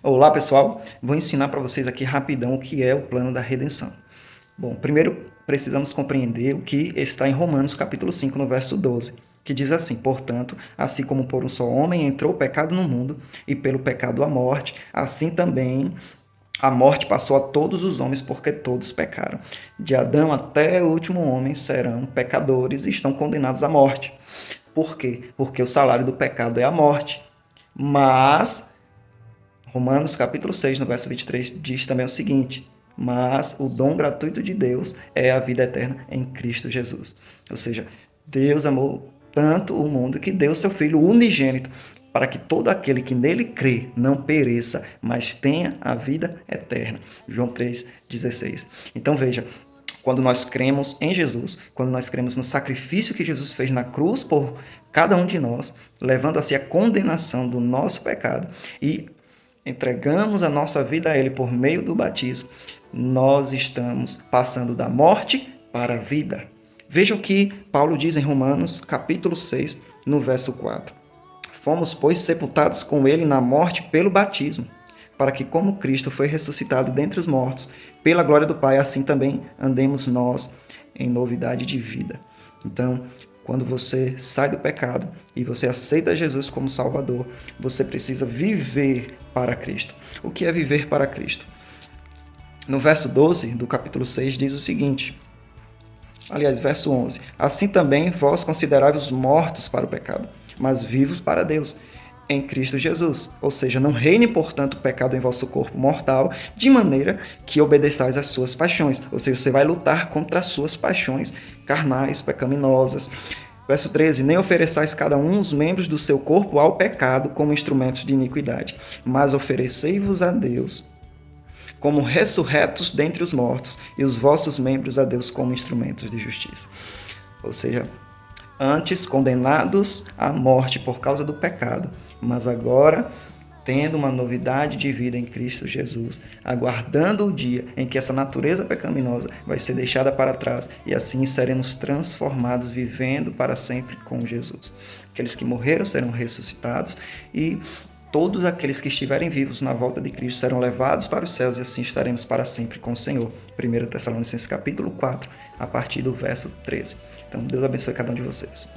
Olá, pessoal. Vou ensinar para vocês aqui rapidão o que é o plano da redenção. Bom, primeiro precisamos compreender o que está em Romanos capítulo 5, no verso 12, que diz assim: "Portanto, assim como por um só homem entrou o pecado no mundo, e pelo pecado a morte, assim também a morte passou a todos os homens, porque todos pecaram. De Adão até o último homem serão pecadores e estão condenados à morte." Por quê? Porque o salário do pecado é a morte. Mas Romanos capítulo 6, no verso 23, diz também o seguinte: "Mas o dom gratuito de Deus é a vida eterna em Cristo Jesus." Ou seja, Deus amou tanto o mundo que deu seu Filho unigênito, para que todo aquele que nele crê não pereça, mas tenha a vida eterna. João 3,16. Então veja, quando nós cremos em Jesus, quando nós cremos no sacrifício que Jesus fez na cruz por cada um de nós, levando a si a condenação do nosso pecado, e entregamos a nossa vida a Ele por meio do batismo, nós estamos passando da morte para a vida. Veja o que Paulo diz em Romanos, capítulo 6, no verso 4. "Fomos, pois, sepultados com Ele na morte pelo batismo, para que, como Cristo foi ressuscitado dentre os mortos, pela glória do Pai, assim também andemos nós em novidade de vida." Então, quando você sai do pecado e você aceita Jesus como Salvador, você precisa viver para Cristo. O que é viver para Cristo? No verso 12 do capítulo 6 diz o seguinte, aliás, verso 11: "Assim também vós considerai-vos mortos para o pecado, mas vivos para Deus, em Cristo Jesus." Ou seja, não reine, portanto, o pecado em vosso corpo mortal, de maneira que obedeçais às suas paixões. Ou seja, você vai lutar contra as suas paixões carnais, pecaminosas. Verso 13: "Nem ofereçais cada um os membros do seu corpo ao pecado como instrumentos de iniquidade, mas oferecei-vos a Deus como ressurretos dentre os mortos, e os vossos membros a Deus como instrumentos de justiça." Ou seja, antes condenados à morte por causa do pecado, mas agora tendo uma novidade de vida em Cristo Jesus, aguardando o dia em que essa natureza pecaminosa vai ser deixada para trás e assim seremos transformados, vivendo para sempre com Jesus. Aqueles que morreram serão ressuscitados e todos aqueles que estiverem vivos na volta de Cristo serão levados para os céus e assim estaremos para sempre com o Senhor. 1 Tessalonicenses capítulo 4, a partir do verso 13. Então, Deus abençoe cada um de vocês.